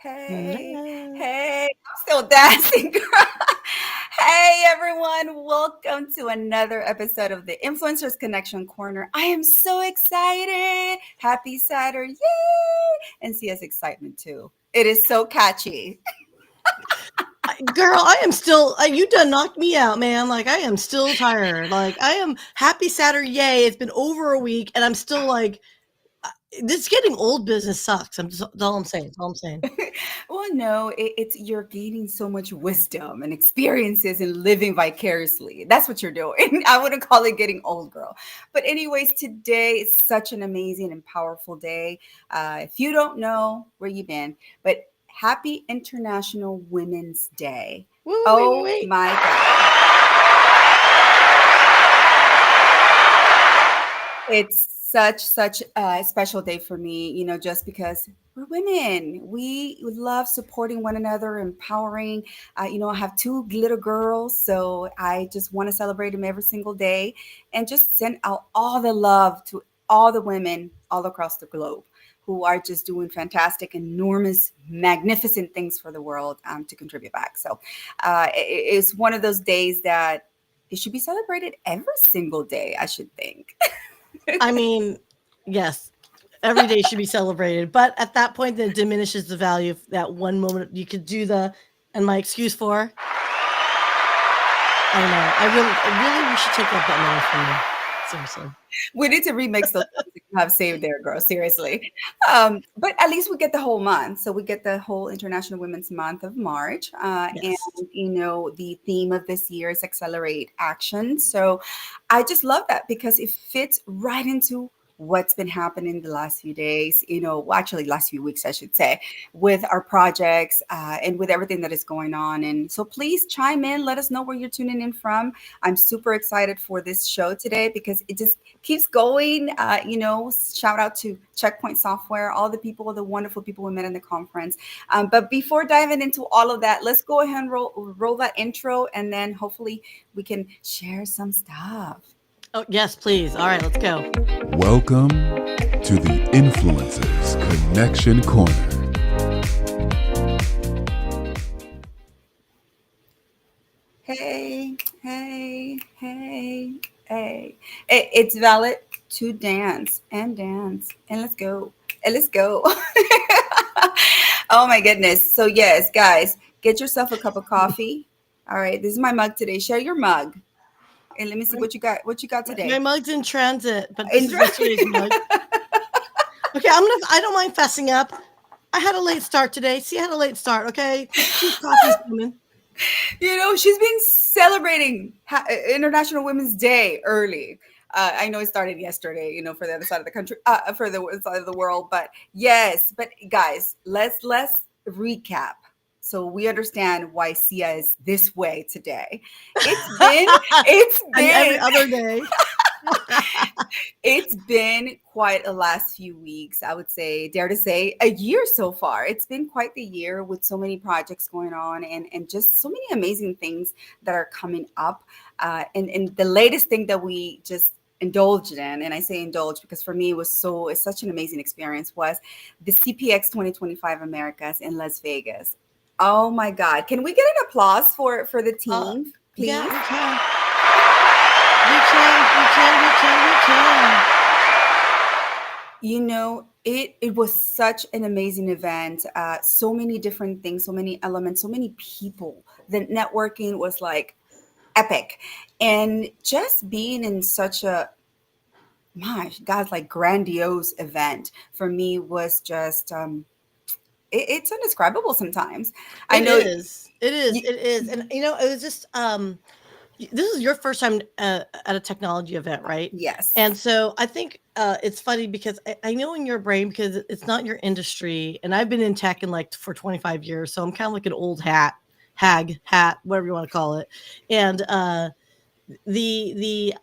Hey, Hello. hey, I'm still dancing, girl. Hey, everyone. Welcome to another episode of the Influencers Connection Corner. I am so excited. Happy Saturday. Yay. And CS excitement too. It is so catchy. Girl, I am still, you done knocked me out, man. Like, I am still tired. Like, I am happy Saturday. Yay. It's been over a week, and I'm still like, this getting old business sucks. That's all I'm saying. That's all I'm saying. Well, no, it's you're gaining so much wisdom and experiences and living vicariously. That's what you're doing. I wouldn't call it getting old, girl. But anyways, today is such an amazing and powerful day. If you don't know where you've been, but happy International Women's Day. Woo, wait, wait, Oh wait. my God. It's such a special day for me, just because we're women. We love supporting one another, empowering. I have two little girls, so I just want to celebrate them every single day and just send out all the love to all the women all across the globe who are just doing fantastic, enormous, magnificent things for the world to contribute back. So it's one of those days that it should be celebrated every single day, I should think. I mean, yes, every day should be celebrated. But at that point, then it diminishes the value of that one moment you could do and my excuse for, I know. We should take that button away from me. Seriously. We need to remix those songs that you have saved there, girl. Seriously. But at least we get the whole month. So we get the whole International Women's Month of March. And, Yes. the theme of this year is Accelerate Action. So I just love that because it fits right into what's been happening the last few days, well, actually last few weeks, I should say, with our projects and with everything that is going on. And so please chime in, let us know where you're tuning in from. I'm super excited for this show today because it just keeps going. Shout out to Checkpoint Software, all the people, the wonderful people we met in the conference. But before diving into all of that, let's go ahead and roll that intro, and then hopefully we can share some stuff. Oh, yes, please. All right, let's go. Welcome to the Influencers Connection Corner. Hey, hey, hey, hey. It's valid to dance and let's go. And let's go. Oh my goodness. So yes, guys, get yourself a cup of coffee. All right, this is my mug today. Share your mug. And let me see My, what you got. What you got my today? mug's in transit, but this And is yesterday's mug. Okay, I don't mind fessing up. I had a late start today. See, I had a late start, okay? This coffee's coming. she's been celebrating International Women's Day early. I know it started yesterday, for the other side of the country, for the side of the world. But yes, but guys, let's recap so we understand why Sia is this way today. It's been, it's And every been other day. It's been quite a last few weeks, I would say, dare to say, a year so far. It's been quite the year with so many projects going on and just so many amazing things that are coming up. And the latest thing that we just indulged in, and I say indulge because for me it's such an amazing experience, was the CPX 2025 Americas in Las Vegas. Oh my God. Can we get an applause for the Uh, team, yeah, please? we can. We can. It was such an amazing event. So many different things, so many elements, so many people. The networking was like epic, and just being in such a, my God, like grandiose event for me was just it's indescribable sometimes. I It know. is. It is. It is. And it was just this is your first time at a technology event, right? Yes. And so I think it's funny because I know in your brain, because it's not your industry, and I've been in tech in like for 25 years, so I'm kind of like an old hat, whatever you want to call it. And the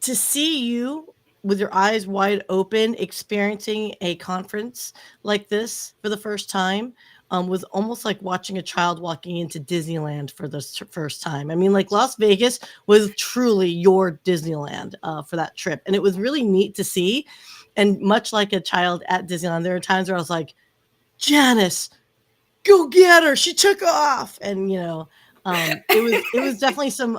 to see you with your eyes wide open experiencing a conference like this for the first time was almost like watching a child walking into Disneyland for the first time. I mean, like Las Vegas was truly your Disneyland for that trip. And it was really neat to see. And much like a child at Disneyland, there are times where I was like, Janice, go get her. She took off. And it was definitely some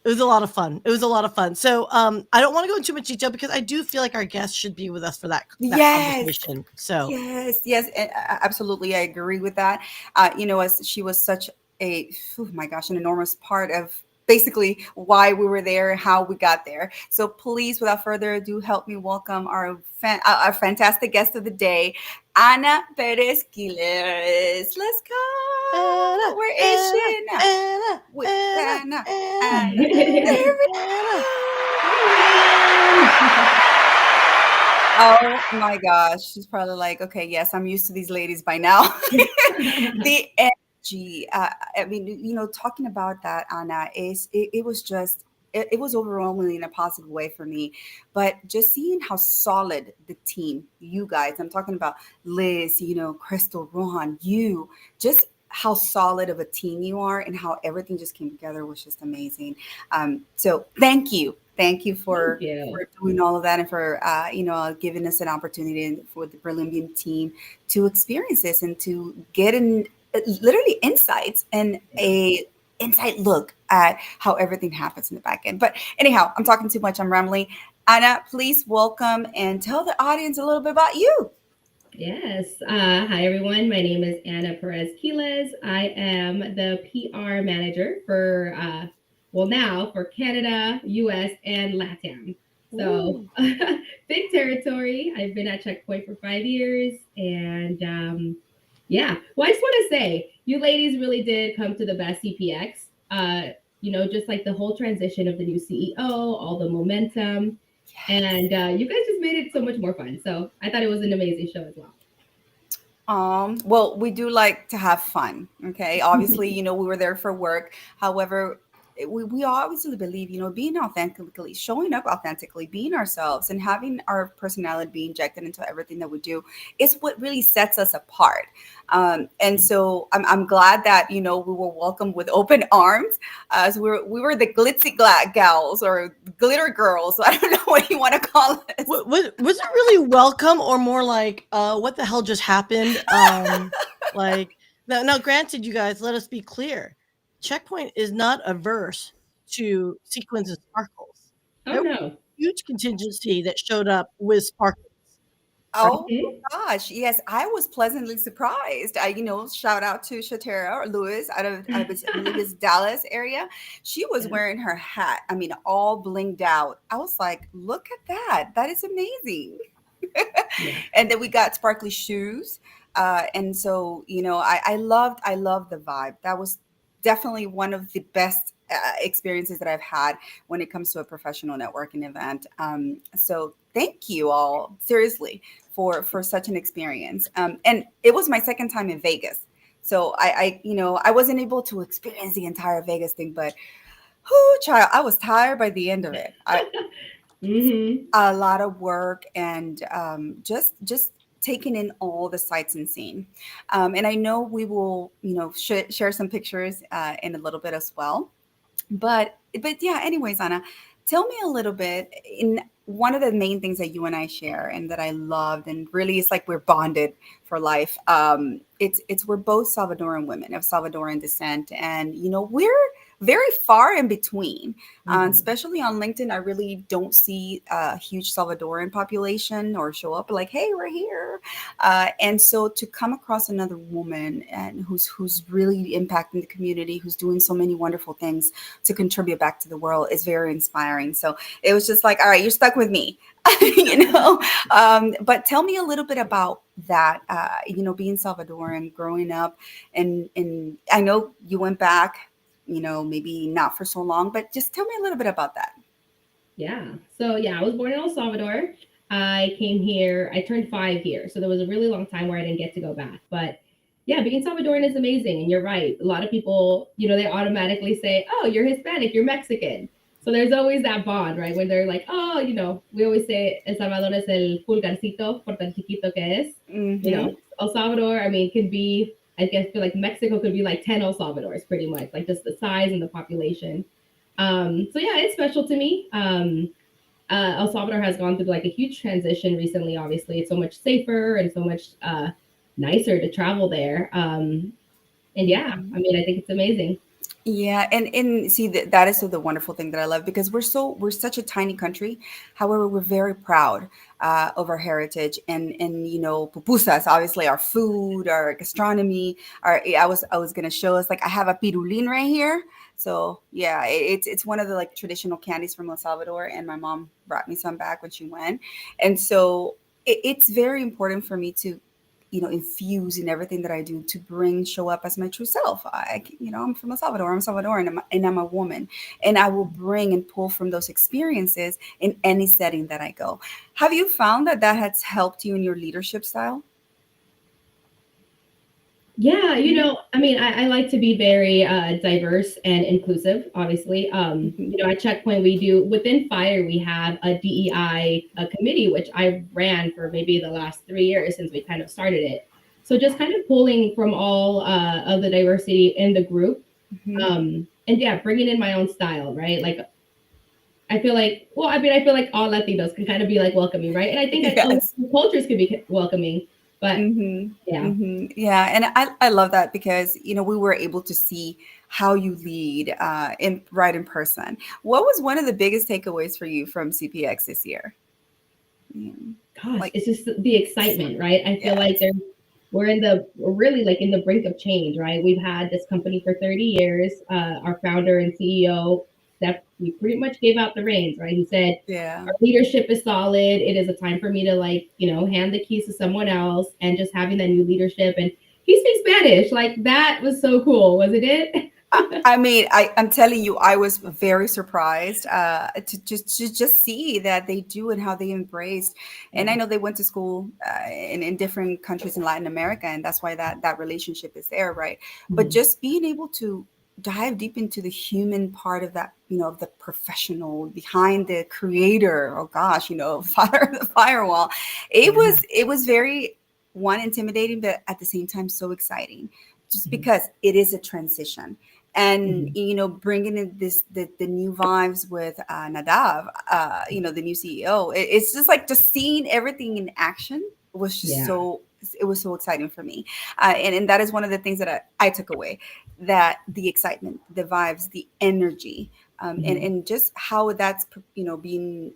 it was a lot of fun. It was a lot of fun. So I don't want to go into too much detail because I do feel like our guests should be with us for that Yes. conversation. So Yes, yes, absolutely. I agree with that. As she was such a, oh my gosh, an enormous part of basically why we were there and how we got there. So please, without further ado, help me welcome our fantastic guest of the day, Ana Perez Quiles. Let's Anna, go. Where is Anna, she now? Anna, Wait, Anna, Anna, Anna, Anna. Anna, There we Anna. go. Oh my gosh, she's probably like, okay, yes, I'm used to these ladies by now. The energy. I mean, talking about that, Anna, it was just it was overwhelmingly in a positive way for me. But just seeing how solid the team, you guys, I'm talking about Liz, Crystal, Rohan, you, just how solid of a team you are and how everything just came together was just amazing. So thank you Thank for you. doing all of that and for giving us an opportunity for the Brilliant team to experience this and to get in literally insights and Yeah. a insight look at how everything happens in the back end. But anyhow, I'm talking too much. I'm rambling. Anna, please welcome and tell the audience a little bit about you. Yes. Hi, everyone. My name is Anna Perez Quiles. I am the PR manager for, well, now for Canada, US, and LATAM. So, Ooh. big territory. I've been at Checkpoint for 5 years. And yeah, well, I just want to say, you ladies really did come to the best CPX. Just like the whole transition of the new CEO, all the momentum. And you guys just made it so much more fun. So I thought it was an amazing show as well. Well, we do like to have fun. Okay. Obviously, we were there for work. However, we obviously believe, being authentically, showing up authentically, being ourselves, and having our personality be injected into everything that we do is what really sets us apart. And so I'm glad that, we were welcomed with open arms. So we were the glitzy gals or glitter girls. I don't know what you want to call us. Was it really welcome or more like what the hell just happened? Like now, granted, you guys, let us be clear. Checkpoint is not averse to sequins and sparkles. Oh There was no. a huge contingency that showed up with sparkles, right? Oh Mhm. gosh, yes, I was pleasantly surprised. Shout out to Shatera or Lewis I believe it's Dallas area. She was Yeah. wearing her hat. I mean, all blinged out. I was like, look at that. That is amazing. Yeah. And then we got sparkly shoes. And so, I loved the vibe. That was definitely one of the best experiences that I've had when it comes to a professional networking event. So thank you all, seriously, for such an experience. And it was my second time in Vegas. So I wasn't able to experience the entire Vegas thing, but whoo, child, I was tired by the end of it. Hmm. A lot of work and just taking in all the sights and scene. And I know we will, share some pictures in a little bit as well. But yeah, anyways, Anna, tell me a little bit. In one of the main things that you and I share and that I loved, and really it's like we're bonded for life. It's we're both Salvadoran women of Salvadoran descent, and we're very far in between. Hmm. Especially on LinkedIn, I really don't see a huge Salvadoran population or show up like, "Hey, we're here." And so to come across another woman and who's really impacting the community, who's doing so many wonderful things to contribute back to the world is very inspiring. So it was just like, all right, you're stuck with me. But tell me a little bit about that, being Salvadoran, growing up, and I know you went back, maybe not for so long, but just tell me a little bit about that. Yeah. So yeah, I was born in El Salvador. I came here. I turned 5 here, so there was a really long time where I didn't get to go back. But yeah, being Salvadoran is amazing, and you're right. A lot of people, they automatically say, "Oh, you're Hispanic, you're Mexican." So there's always that bond, right? When they're like, "Oh, we always say El Salvador es el pulgarcito por tan chiquito que es." Mm-hmm. El Salvador, I mean, can be. I guess feel like Mexico could be like 10 El Salvadors, pretty much, like just the size and the population. So yeah, it's special to me. El Salvador has gone through like a huge transition recently. Obviously, it's so much safer and so much. nicer to travel there. And yeah, I mean, I think it's amazing. Yeah, and see that is the wonderful thing that I love because we're such a tiny country. However, we're very proud of our heritage and pupusas, obviously our food, our gastronomy. I was gonna show us like I have a pirulin right here. So yeah, it's one of the like traditional candies from El Salvador, and my mom brought me some back when she went, and so it's very important for me to infuse in everything that I do to show up as my true self. I'm from El Salvador. I'm Salvadoran, and I'm a woman, and I will bring and pull from those experiences in any setting that I go. Have you found that that has helped you in your leadership style? Yeah, I mean, I like to be very diverse and inclusive, obviously. Hmm. At Checkpoint, we do within Fire, we have a DEI committee, which I ran for maybe the last 3 years since we kind of started it. So just kind of pulling from all of the diversity in the group, Hmm. and yeah, bringing in my own style, right? Like I feel like, well, I mean, I feel like all Latinos can kind of be like welcoming, right? And I think all Yes. cultures could be welcoming, but Hmm. yeah. Hmm. Yeah, and I love that because we were able to see how you lead in right in person. What was one of the biggest takeaways for you from CPX this year? Mm, Gosh, like, it's just the excitement, right? I feel like yes. we're really like in the brink of change, right? We've had this company for 30 years. Our founder and CEO Steph, we pretty much gave out the reins, right? He said, Yeah. our leadership is solid. It is a time for me to like, hand the keys to someone else and just having that new leadership. And he speaks Spanish. Like that was so cool, wasn't it? I mean, I'm telling you, I was very surprised to just see that they do and how they embraced. And I Yeah. know they went to school in different countries in Latin America, and that's why that relationship is there, right? But Mhm. just being able to dive deep into the human part of that, of the professional behind the creator. Oh gosh, father of the firewall. It Yeah. was it was very one intimidating, but at the same time so exciting, just Mhm. because it is a transition and Mhm. bringing in the new vibes with Nadav, the new CEO. It's just like just seeing everything in action was just Yeah. so it was so exciting for me, and that is one of the things that I took away, that the excitement, the vibes, the energy, and Mhm. and just how that's being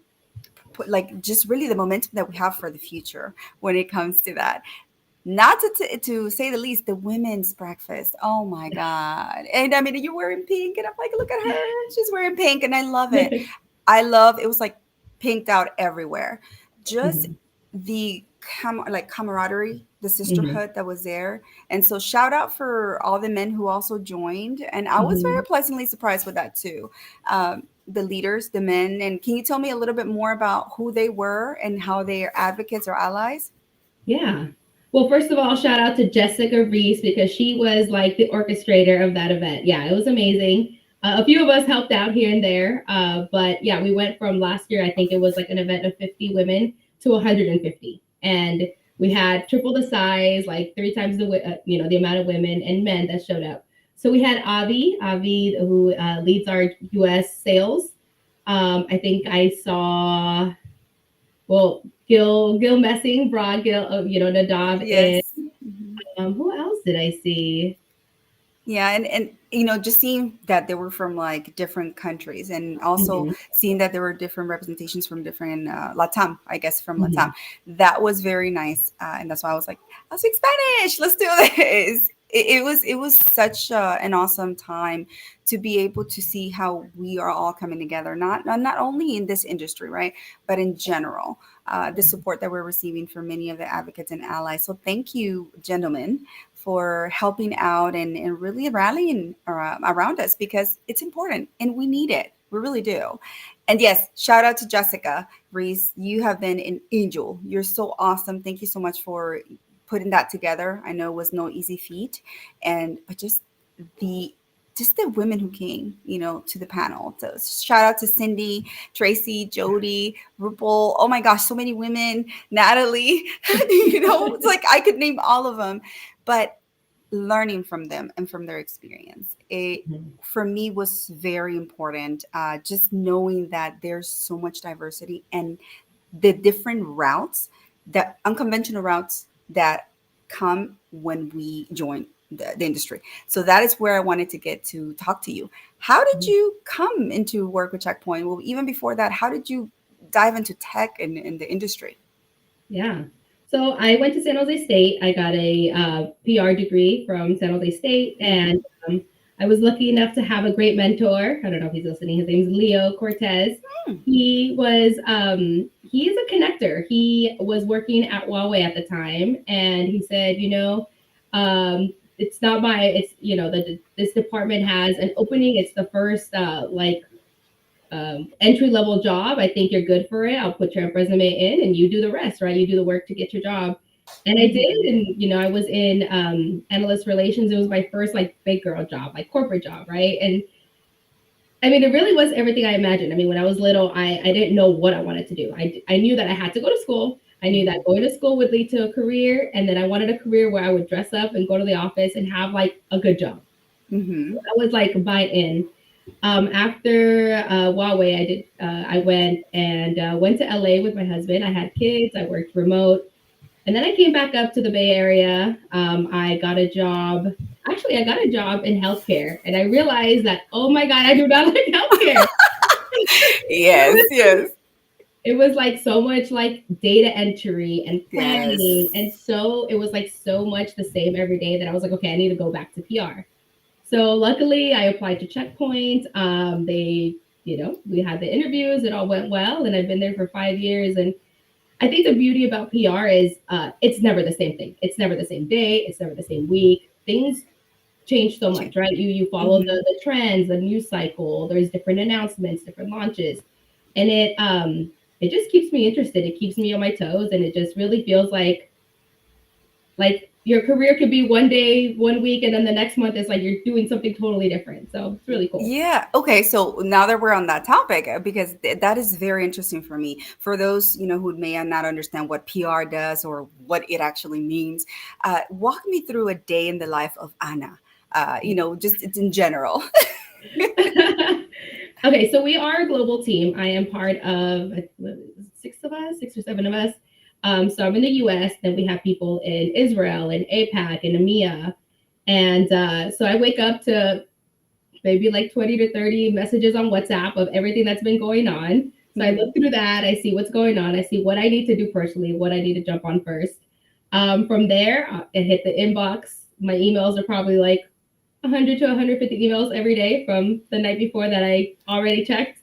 put, like just really the momentum that we have for the future when it comes to that. Not to say the least, the women's breakfast. Oh my God. And I mean, you're wearing pink, and I'm like, look at her. She's wearing pink, and I love it. I love it was like pinked out everywhere. Just Mhm. the like camaraderie, the Mhm. sisterhood that was there. And so shout out for all the men who also joined. And I was very Mhm. pleasantly surprised with that too. The leaders, the men. And can you tell me a little bit more about who they were and how they are advocates or allies? Yeah. Well, first of all, shout out to Jessica Reese because she was like the orchestrator of that event. Yeah, it was amazing. A few of us helped out here and there, but yeah, we went from last year. I think it was like an event of 50 women to 150, and we had triple the size, like three times the amount of women and men that showed up. So we had Avi, who leads our U.S. sales. I think I saw well, Gil Messing brought Nadav in. Yes. Mhm. Who else did I see? Yeah, and just seeing that they were from like different countries, and also Hmm. seeing that there were different representations from different Latam, I guess from Latam, Hmm. that was very nice, and that's why I speak Spanish. Let's do this. It was such an awesome time to be able to see how we are all coming together, not only in this industry, right, but in general. The support that we're receiving from many of the advocates and allies. So thank you, gentlemen, for helping out and really rallying around us because it's important and we need it. We really do. And yes, shout out to Jessica Reese. You have been an angel. You're so awesome. Thank you so much for putting that together. I know it was no easy feat, but the the women who came, to the panel. So shout out to Cindy, Tracy, Jody, RuPaul. Oh my gosh, so many women. Natalie, it's like I could name all of them, but learning from them and from their experience, it for me was very important. Just knowing that there's so much diversity and the different routes, the unconventional routes that come when we join the industry. So that is where I wanted to get to talk to you. How did you come into work with Checkpoint? Well, even before that, how did you dive into tech in the industry? Yeah. So I went to San Jose State. I got a PR degree from San Jose State, Mm-hmm. and I was lucky enough to have a great mentor. I don't know if he's listening. His name's Leo Cortez. He is a connector. He was working at Huawei at the time, and he said, it's not my, it's this department has an opening. It's the first entry level job. I think you're good for it. I'll put your resume in and you do the rest, right? You do the work to get your job. And I did. Mm-hmm. And, I was in analyst relations. It was my first like big girl job, like corporate job, right? And I mean, it really was everything I imagined. I mean, when I was little, I didn't know what I wanted to do. I knew that I had to go to school. I knew that going to school would lead to a career. And then I wanted a career where I would dress up and go to the office and have like a good job. Mm-hmm. I was like buy in. After Huawei, I went to LA with my husband. I had kids. I worked remote, and then I came back up to the Bay Area. I got a job. Actually, I got a job in healthcare, and I realized that, oh my god, I do not like healthcare. Yes, yes, It was like so much like data entry and planning, and yes. so it was like so much the same every day that I was like, okay, I need to go back to PR. So luckily, I applied to Checkpoint. We had the interviews. It all went well, and I've been there for 5 years. And I think the beauty about PR is it's never the same thing. It's never the same day. It's never the same week. Things change so much, right? You follow Mm-hmm. the trends, the news cycle. There's different announcements, different launches, and it just keeps me interested. It keeps me on my toes, and it just really feels like your career could be one day, one week, and then the next month it's like you're doing something totally different. So it's really cool. Yeah. Okay. So now that we're on that topic, because that is very interesting for me. For those who may not understand what PR does or what it actually means, walk me through a day in the life of Anna. Just it's in general. Okay, so we are a global team. I am part of six of us, six or seven of us. So I'm in the US, then we have people in Israel and APAC and EMEA. And so I wake up to maybe like 20 to 30 messages on WhatsApp of everything that's been going on. So I Mhm. look through that, I see what's going on, I see what I need to do personally, what I need to jump on first. From there, I hit the inbox. My emails are probably like 100 to 150 emails every day from the night before that I already checked.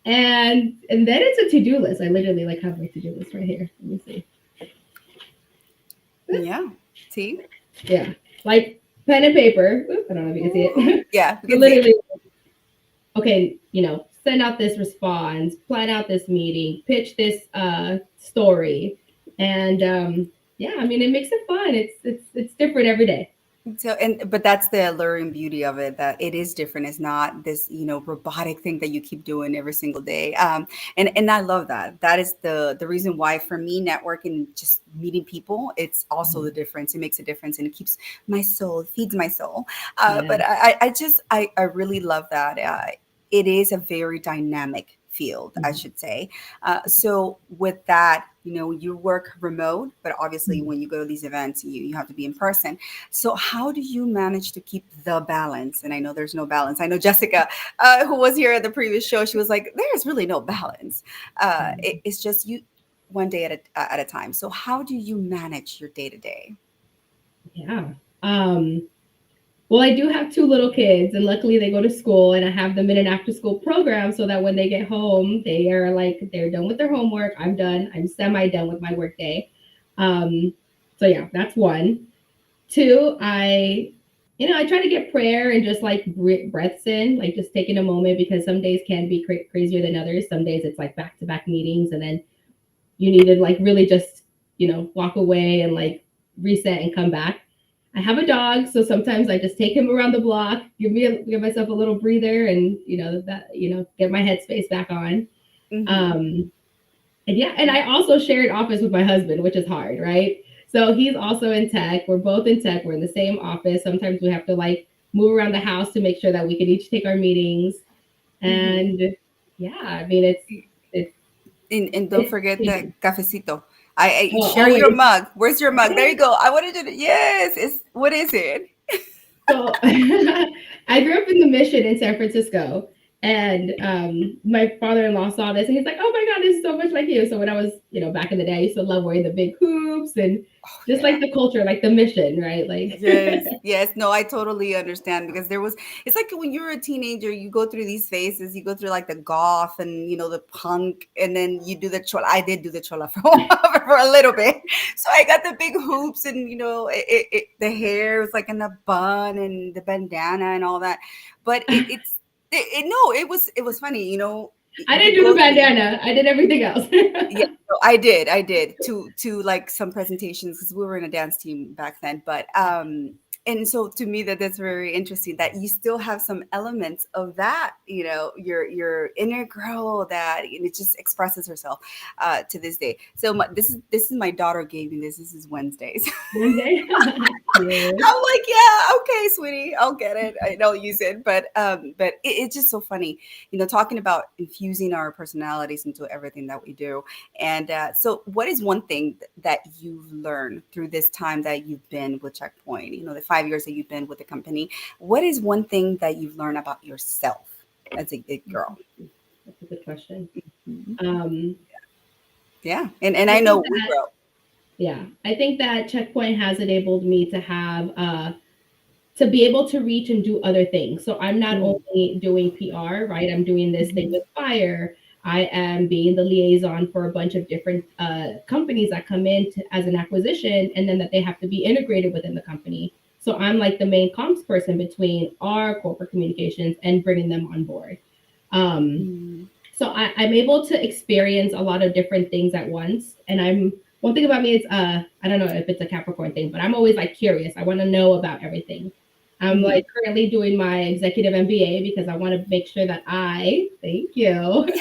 And then it's a to-do list. I literally like have my to-do list right here. Let me see. Yeah. See? Yeah. Like pen and paper. Oop, I don't know if you can see Ooh. it. Yeah, we So can see it. literally, okay, send out this response, plan out this meeting, pitch this story. And yeah, I mean it makes it fun. It's different every day. So, but that's the alluring beauty of it, that it is different. It's not this, robotic thing that you keep doing every single day. And I love that. That is the reason why for me, networking, just meeting people, it's also the difference. It makes a difference, and it keeps my soul, it feeds my soul. Yeah. But I really love that. It is a very dynamic field, I should say. So with that, you work remote, but obviously when you go to these events, you have to be in person. So how do you manage to keep the balance? And I know there's no balance. I know Jessica, who was here at the previous show, she was like, "There's really no balance. It's just you one day at a time." So how do you manage your day to day? Yeah. Um, well, I do have two little kids, and luckily they go to school, and I have them in an after school program so that when they get home, they're done with their homework. I'm done. I'm semi done with my work day. Um, so yeah, that's one. Two, I try to get prayer and just like breaths in, like just taking a moment because some days can be crazier than others. Some days it's like back to back meetings, and then you need to like really just walk away and like reset and come back. I have a dog, so sometimes I just take him around the block, give myself a little breather, and get my headspace back on. Hmm. Um, and yeah, and I also share an office with my husband, which is hard, right? So he's also in tech. We're both in tech. We're in the same office. Sometimes we have to like move around the house to make sure that we can each take our meetings. Hmm. And yeah, I mean it's And don't it's forget the cafecito. I Oh, share your always. mug. Where's your mug? There you go. I wanted to. Yes. It's what is it? So I grew up in the Mission in San Francisco, and my father-in-law saw this, and he's like, "Oh my God, this is so much like you." So when I was, back in the day, I used to love wearing the big hoops and Oh just yeah. like the culture, like the Mission, right? Like, Yes, yes. No, I totally understand because it's like when you're a teenager, you go through these phases. You go through like the goth and the punk, and then you do the chola. I did do the chola for for a little bit. So I got the big hoops and the hair was like in a bun and the bandana and all that. But no, it was funny. I You didn't do the go through. bandana. I did everything else. Yeah, no, I did to like some presentations because we were in a dance team back then. But and so to me that's very interesting that you still have some elements of that, your inner girl that and it just expresses herself to this day. So this is my daughter gave me this. This is Wednesdays. One day. Cute. I'm like, yeah, okay, sweetie, I'll get it. I don't use it, but it's just so funny, talking about infusing our personalities into everything that we do. And so, what is one thing that you've learned through this time that you've been with Checkpoint? The 5 years that you've been with the company. What is one thing that you've learned about yourself as a girl? That's a good question. Mhm. Um, Yeah, and I I think know we that, grow. yeah, I think that Checkpoint has enabled me to have to be able to reach and do other things. So I'm not Mm, only doing PR, right? I'm doing this thing mhm, with Fire. I am being the liaison for a bunch of different companies that come in as an acquisition, and then that they have to be integrated within the company. So I'm like the main comms person between our corporate communications and bringing them on board. Um, mm, so I'm able to experience a lot of different things at once. And I'm one thing about me is I don't know if it's a Capricorn thing, but I'm always like curious. I want to know about everything. I'm mhm. like currently doing my executive MBA because I want to make sure that thank you, Yay!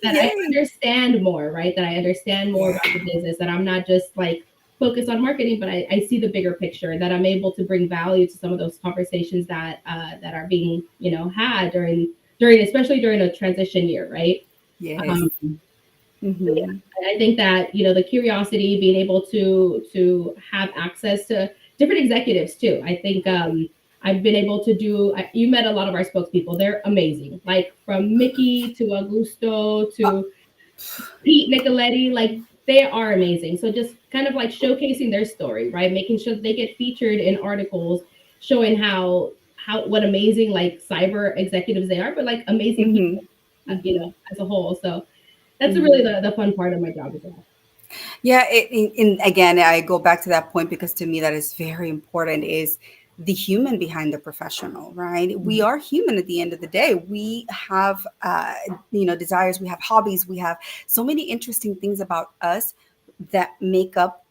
that I Yay! understand more, right? That I understand more about the business, that I'm not just like focused on marketing, but I see the bigger picture, that I'm able to bring value to some of those conversations that are being, had during especially during a transition year, right? Yes. Um, so yeah, Mhm. I think that the curiosity, being able to have access to different executives too. I think I've been able to do. You met a lot of our spokespeople; they're amazing. Like from Mickey to Augusto Uh, to Pete Nicoletti, like they are amazing. So just kind of like showcasing their story, right? Making sure that they get featured in articles showing how what amazing like cyber executives they are, but like amazing mhm, people, mhm, as a whole. So that's really mhm. the fun part of my job as well. Yeah, again, I go back to that point because to me that is very important is the human behind the professional, right? We Mhm. are human at the end of the day. We have, desires, we have hobbies, we have so many interesting things about us that make up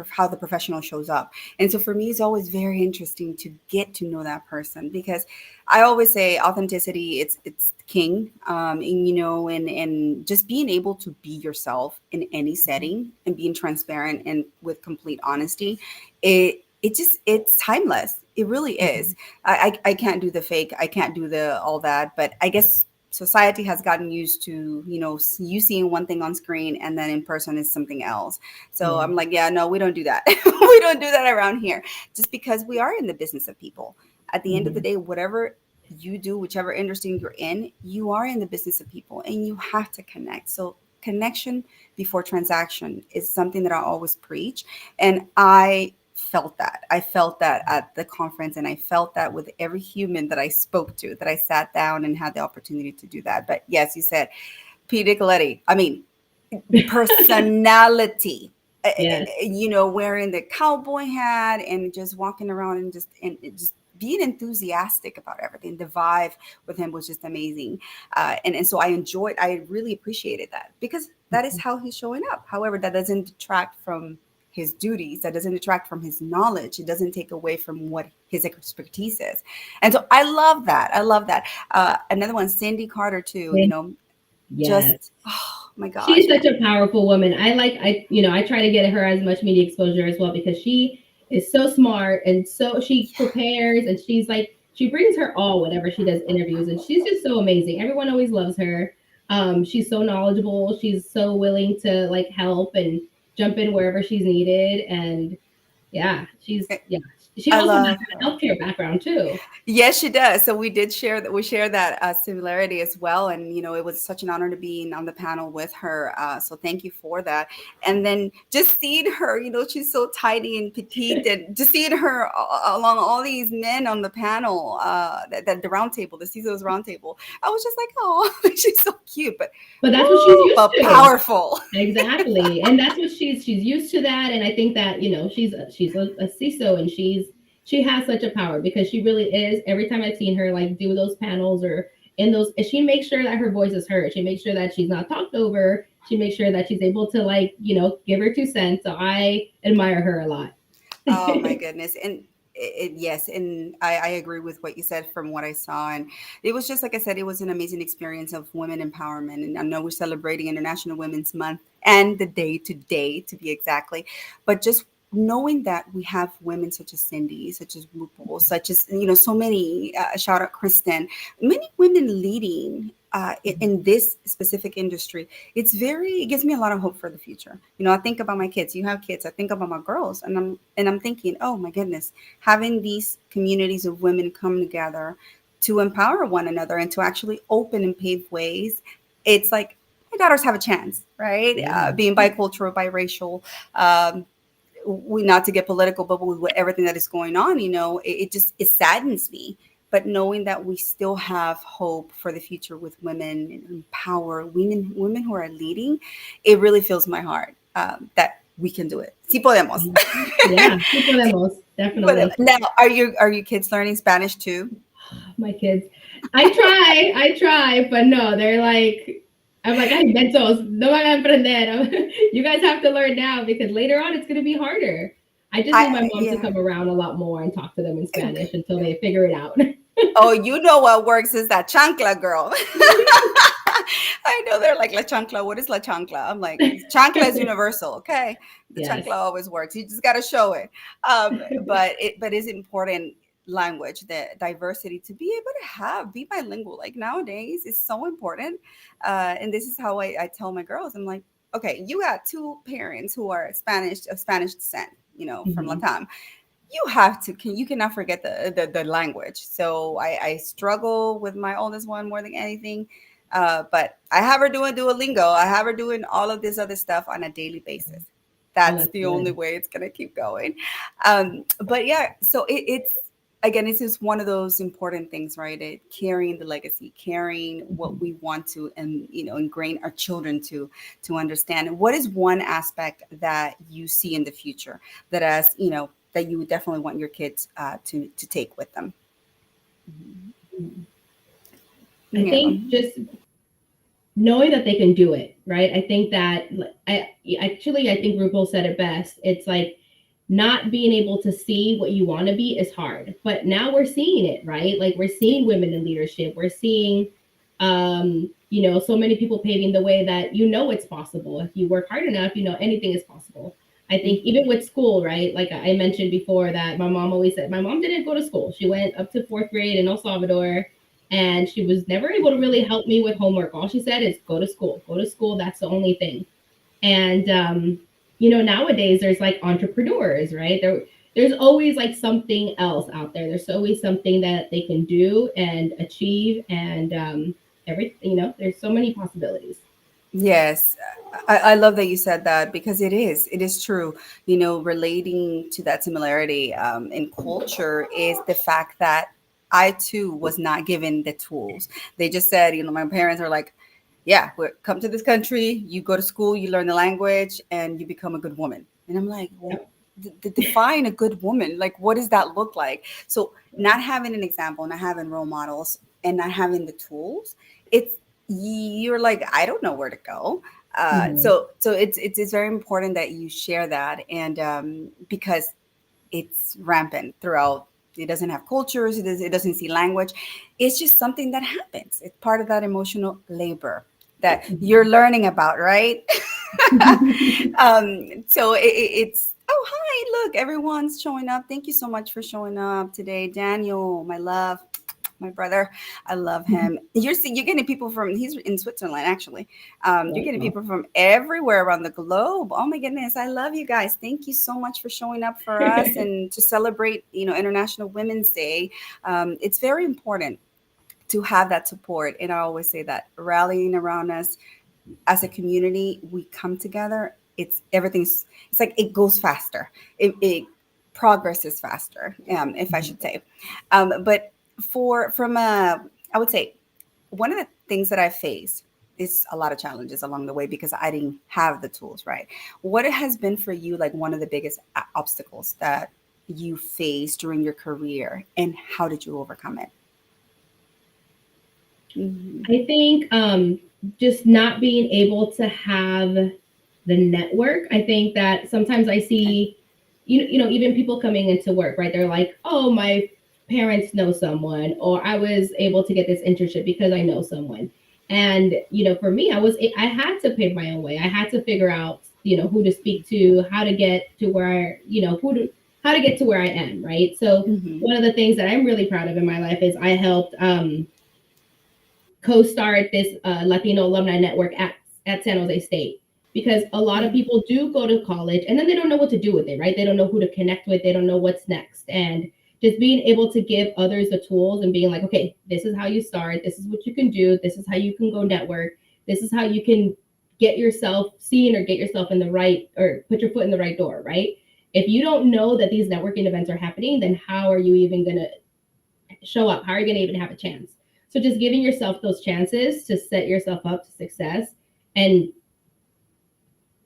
how the professional shows up. And so for me, it's always very interesting to get to know that person because I always say authenticity, it's king. And just being able to be yourself in any setting and being transparent and with complete honesty, it's timeless. It really is. Mhm. I can't do the fake. I can't do the all that. But I guess society has gotten used to you seeing one thing on screen and then in person is something else. So Yeah. I'm like, yeah, no, we don't do that. We don't do that around here. Just because we are in the business of people. At the end of the Mhm. day, whatever you do, whichever industry you're in, you are in the business of people and you have to connect. So connection before transaction is something that I always preach. And I felt that at the conference, and I felt that with every human that I spoke to, that I sat down and had the opportunity to do that. But yes, you said P. Nicoletti. I mean, personality. Yes. Wearing the cowboy hat and just walking around and just being enthusiastic about everything. The vibe with him was just amazing, and so I really appreciated that because that is how he's showing up. However, that doesn't detract from his duties. That doesn't detract from his knowledge. It doesn't take away from what his expertise is. And so I love that. I love that. Another one, Cindy Carter, too. Yes. Just oh my She's gosh. such a powerful woman. I try to get her as much media exposure as well because she is so smart and so she prepares and she brings her all whenever she does interviews and she's just so amazing. Everyone always loves her. She's so knowledgeable. She's so willing to like help and jump in wherever she's needed. And yeah, yeah. She I also has love a her. healthcare background too. Yes, she does. So we did share that. We share that similarity as well, and it was such an honor to be on the panel with her. So thank you for that. And then just seeing her, she's so tiny and petite, and just seeing her along all these men on the panel, that the round table, the CISO's round table. I was just like, oh, she's so cute, but But that's what she's woo, used but to. powerful. Exactly. And that's what she's used to that. And I think that, she's a CISO, and she has such a power because she really is. Every time I've seen her like do those panels or in those, she makes sure that her voice is heard. She makes sure that she's not talked over. She makes sure that she's able to like, give her 2 cents. So I admire her a lot. Oh my goodness. And yes, and I agree with what you said from what I saw. And it was just like I said, it was an amazing experience of women empowerment. And I know we're celebrating International Women's Month and the day today, to be exactly, but just knowing that we have women such as Cindy, such as RuPaul, such as so many. Shout out Kristen, many women leading in this specific industry. It gives me a lot of hope for the future. I think about my kids. You have kids. I think about my girls, and I'm thinking, oh my goodness, having these communities of women come together to empower one another and to actually open and pave ways. It's like my daughters have a chance, right? Yeah. Being bicultural, biracial, um, we, not to get political, but with everything that is going on, it saddens me. But knowing that we still have hope for the future with women and empower women who are leading, it really fills my heart, that we can do it. Si podemos. Yeah. Sí podemos. Si podemos. Definitely. Now, are your kids learning Spanish too? My kids. I try, but no, they're like, I'm like, ay, mentos, no van a aprender. You guys have to learn now because later on it's going to be harder. I just need my mom to Yeah. come around a lot more and talk to them in Spanish until they figure it out. Oh, what works is that chancla girl. I know they're like la chancla. What is la chancla? I'm like, chancla is universal. Okay, the chancla Yes. always works. You just got to show it. But it's important language, the diversity, to be able to be bilingual. Like nowadays, is so important. And this is how I tell my girls. I'm like, okay, you got two parents who are of Spanish descent. From Mhm. Latam, you cannot forget the language. So I struggle with my oldest one more than anything. But I have her doing Duolingo. I have her doing all of this other stuff on a daily basis. Oh, That's that's the only good. way it's gonna keep going. But yeah, so it's again, it's just one of those important things, right? Carrying the legacy, carrying what Mhm. we want to, and ingrain our children to understand. And what is one aspect that you see in the future that, as that you would definitely want your kids to take with them? I Yeah. think just knowing that they can do it, right? I think that I think RuPaul said it best. It's like not being able to see what you want to be is hard, but now we're seeing it, right? Like we're seeing women in leadership. We're seeing, so many people paving the way that it's possible if you work hard enough. Anything is possible. I think even Mhm. with school, right? Like I mentioned before, that my mom always said my mom didn't go to school. She went up to fourth grade in El Salvador, and she was never able to really help me with homework. All she said is go to school, go to school. That's the only thing. And nowadays there's like entrepreneurs, right? There's always like something else out there. There's always something that they can do and achieve, and there's so many possibilities. Yes, I love that you said that, because it is true. Relating to that similarity in culture is the fact that I too was not given the tools. They just said, my parents are like, yeah, come to this country, you go to school, you learn the language, and you become a good woman. And I'm like, well, define a good woman. Like, what does that look like? So, not having an example, not having role models, and not having the tools, it's you're like, I don't know where to go. Mhm. So it's very important that you share that, and because it's rampant throughout. It doesn't have cultures. It doesn't see language. It's just something that happens. It's part of that emotional labor that you're Mhm. learning about, right? So it's, oh, hi, look, everyone's showing up. Thank you so much for showing up today, Daniel, my love. my brother. I love him. You're getting people from, he's in Switzerland actually. You're getting Wow. people from everywhere around the globe. Oh my goodness, I love you guys. Thank you so much for showing up for us and to celebrate, International Women's Day. It's very important to have that support, and I always say that rallying around us as a community, we come together. It's like it goes faster. It progresses faster, if I should say. But for from a, I would say one of the things that I faced is a lot of challenges along the way because I didn't have the tools, right? What has been for you like one of the biggest obstacles that you faced during your career, and how did you overcome it? Hmm. I think just not being able to have the network. I think that sometimes I Okay. see, even people coming into work, right? They're like, oh, my parents know someone, or I was able to get this internship because I know someone. And for me, I had to pave my own way. I had to figure out, who to speak to, how to get to where, how to get to where I am, right? So Hmm. one of the things that I'm really proud of in my life is I helped co-start this Latino alumni network at San Jose State, because a lot of people do go to college and then they don't know what to do with it, right? They don't know who to connect with, they don't know what's next. And just being able to give others the tools and being like, okay, this is how you start, this is what you can do, this is how you can go network, this is how you can get yourself seen or get yourself in the right, or put your foot in the right door, right? If you don't know that these networking events are happening, then how are you even going to show up? How are you going to even have a chance? So just giving yourself those chances to set yourself up to success, and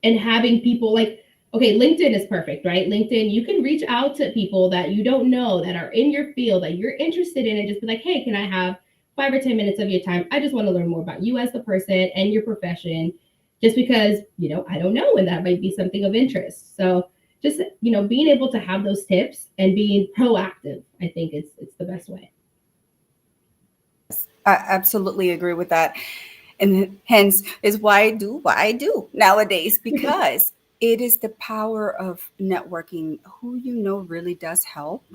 having people like, okay, LinkedIn is perfect, right? LinkedIn, you can reach out to people that you don't know that are in your field that you're interested in, and just be like, hey, can I have 5 or 10 minutes of your time? I just want to learn more about you as the person and your profession, just because I don't know, and that might be something of interest. So just being able to have those tips and being proactive, I think it's the best way. I absolutely agree with that. And hence is why I do what I do nowadays, because it is the power of networking. Who you know really does help.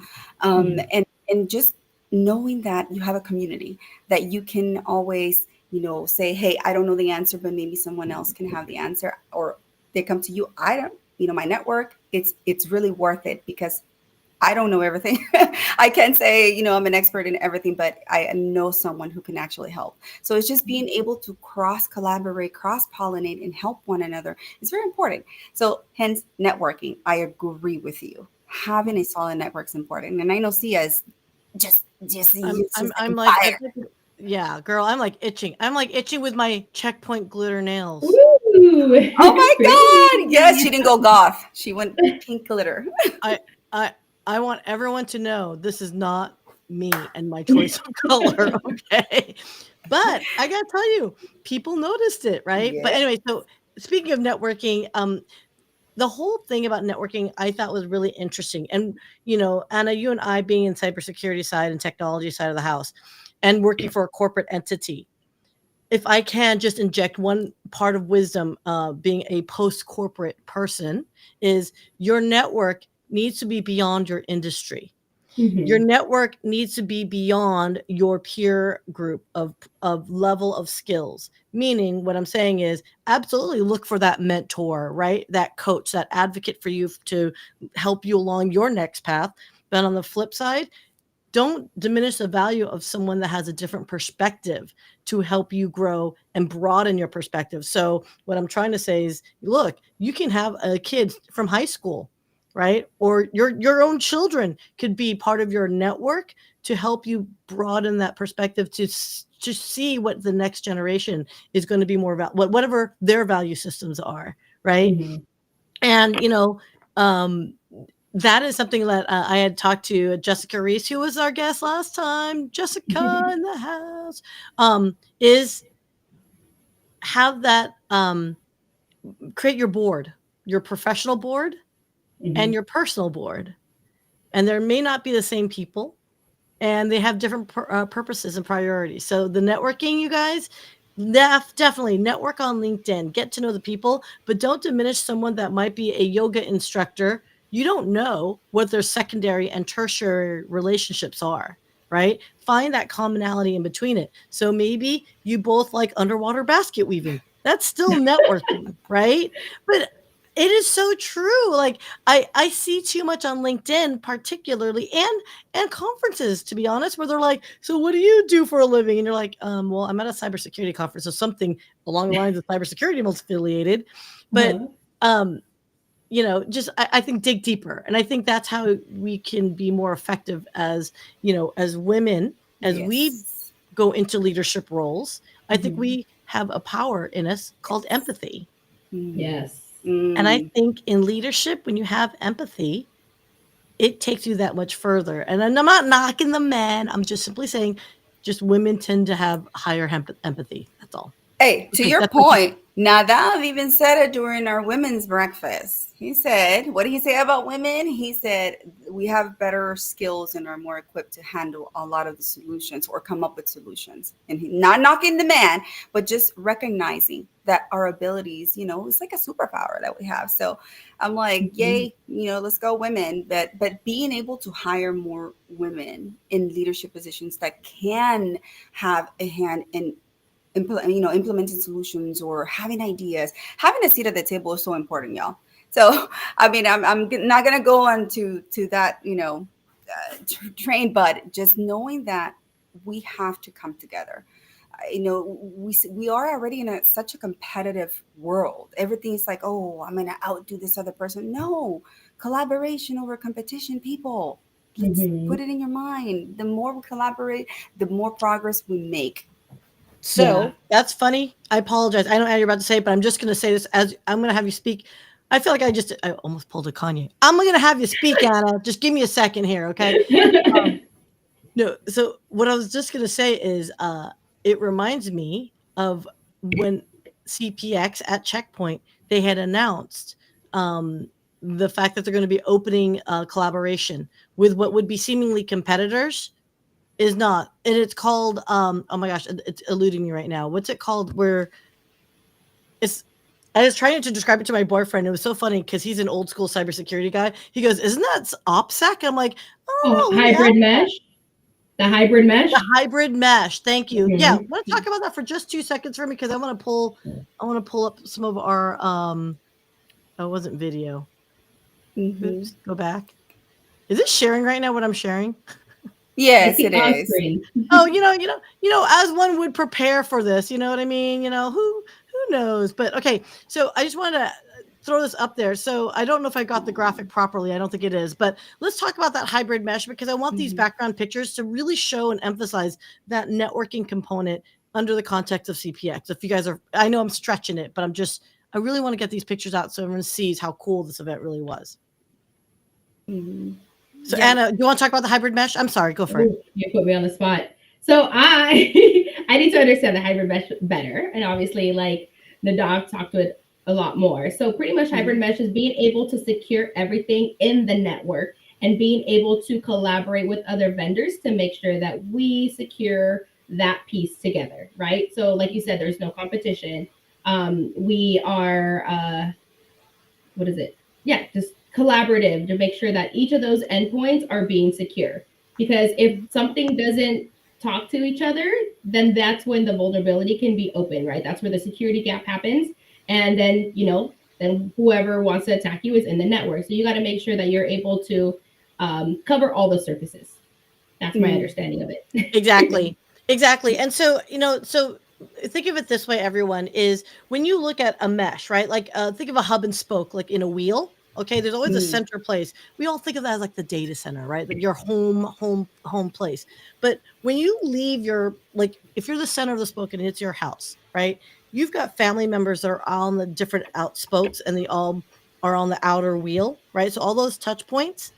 Mhm. And just knowing that you have a community that you can always, say, hey, I don't know the answer, but maybe someone else can have the answer, or they come to you. I don't, my network, it's really worth it because I don't know everything. I can't say, I'm an expert in everything, but I know someone who can actually help. So it's just being able to cross collaborate, cross pollinate, and help one another is very important. So hence networking. I agree with you. Having a solid network is important. And I know Sia is it's just I'm on like, fire. yeah, girl, I'm like itching. I'm like itching with my checkpoint glitter nails. Ooh, Oh my God. Yes, she pretty. didn't go goth. She went pink glitter. I I I want everyone to know this is not me and my choice of color, okay? But I gotta tell you, people noticed it, right? But Yeah. anyway, so speaking of networking, the whole thing about networking I thought was really interesting. And, Anna, you and I being in cybersecurity side and technology side of the house and working for a corporate entity, if I can just inject one part of wisdom, being a post corporate person, is your network needs to be beyond your industry. Your Mhm. network needs to be beyond your peer group of level of skills. Meaning, what I'm saying is, absolutely look for that mentor, right? That coach, that advocate for you to help you along your next path. But on the flip side, don't diminish the value of someone that has a different perspective to help you grow and broaden your perspective. So, what I'm trying to say is, look, you can have a kid from high school, right? Or your own children could be part of your network to help you broaden that perspective to see what the next generation is going to be more about, whatever their value systems are, right? Mhm. And that is something that I had talked to Jessica Reese, who was our guest last time. Jessica in the house, is have that, create your board, your professional board and Mhm. your personal board, and there may not be the same people, and they have different purposes and priorities. So the networking, you guys, definitely network on LinkedIn, get to know the people, but don't diminish someone that might be a yoga instructor. You don't know what their secondary and tertiary relationships are. right? Find that commonality in between it. So maybe you both like underwater basket weaving. That's still networking, right? But it is so true. Like I see too much on LinkedIn, particularly and conferences, to be honest, where they're like, "So what do you do for a living?" And you're like, well, I'm at a cybersecurity conference, so something along the lines of cybersecurity most affiliated." But Uh-huh. um, just I think dig deeper, and I think that's how we can be more effective as as women, as we Yes. go into leadership roles. I think Mhm. we have a power in us called Yes. empathy. Mm. Yes. And I Mm. think in leadership, when you have empathy, it takes you that much further. And I'm not knocking the men. I'm just simply saying, just women tend to have higher empathy. That's all. Hey, to Okay, your that's my 2 cents. point, Nadav even said it during our women's breakfast. He said, what did he say about women? He said, we have better skills and are more equipped to handle a lot of the solutions or come up with solutions. And not knocking the man, but just recognizing that our abilities, it's like a superpower that we have. So I'm like, Mhm. yay, let's go women. But being able to hire more women in leadership positions that can have a hand in implementing solutions or having ideas, having a seat at the table is so important, y'all. So I mean, I'm not gonna go on to that train, but just knowing that we have to come together. We are already in such a competitive world. Everything's like, oh, I'm gonna outdo this other person. No, collaboration over competition, people. Let's put Mhm. it in your mind. The more we collaborate, the more progress we make. Yeah. So that's funny. I apologize. I don't know how you're about to say it, but I'm just going to say this as I'm going to have you speak. I feel like I almost pulled a Kanye. I'm going to have you speak, Anna. Just give me a second here, okay? Um, no, so what I was just going to say is it reminds me of when CPX at Checkpoint, they had announced the fact that they're going to be opening collaboration with what would be seemingly competitors is not, and it's called, oh my gosh, it's eluding me right now. What's it called? Where it's I was trying to describe it to my boyfriend. It was so funny because he's an old school cybersecurity guy. He goes, "Isn't that OPSEC?" I'm like, Oh, "Oh, let me hybrid ask." mesh. The hybrid The mesh. hybrid mesh. Thank you. Yeah, Mhm. want to talk about that for just 2 seconds for me because I want to pull up some of our oh, it wasn't video. Hmm. Oops, go back. Is it sharing right now what I'm sharing? I Yes, see it on is. screen. Oh, as one would prepare for this, you know what I mean? Who knows? But okay, so I just want to throw this up there. So I don't know if I got the graphic properly. I don't think it is, but let's talk about that hybrid mesh because I want these Hmm. background pictures to really show and emphasize that networking component under the context of CPX. If you guys are, I know I'm stretching it, but I really want to get these pictures out so everyone sees how cool this event really was. Hmm. So Yeah. Anna, do you want to talk about the hybrid mesh? I'm sorry, go for it. Ooh, you put me on the spot. So I I need to understand the hybrid mesh better, and obviously, like the dog talked to it a lot more. So pretty much, hybrid Hmm. mesh is being able to secure everything in the network and being able to collaborate with other vendors to make sure that we secure that piece together, right? So, like you said, there's no competition. We are what is it? Yeah, just collaborative to make sure that each of those endpoints are being secure. Because if something doesn't talk to each other, then that's when the vulnerability can be open, right? That's where the security gap happens. And then, then whoever wants to attack you is in the network. So you got to make sure that you're able to cover all the surfaces. That's my Hmm. understanding of it. Exactly. Exactly. And so, think of it this way, everyone, is when you look at a mesh, right? Like think of a hub and spoke, like in a wheel. Okay, there's always a Hmm. center place. We all think of that as like the data center, right? Like your home place. But when you leave like if you're the center of the spoke and it's your house, right? You've got family members that are on the different out spokes and they all are on the outer wheel, right? So all those touch points,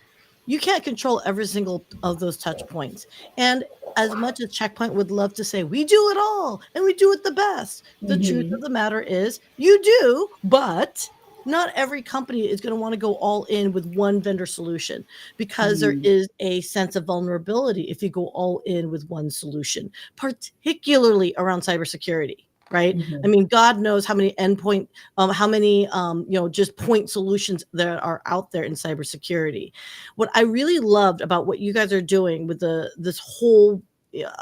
you can't control every single of those touch points. And as much as Checkpoint would love to say, we do it all and we do it the best, the truth of Hmm. the matter is you do, but not every company is going to want to go all in with one vendor solution because there Hmm. is a sense of vulnerability if you go all in with one solution, particularly around cybersecurity. right? I Mhm. mean, God knows how many endpoint, how many, just point solutions that are out there in cybersecurity. What I really loved about what you guys are doing with this whole, yeah,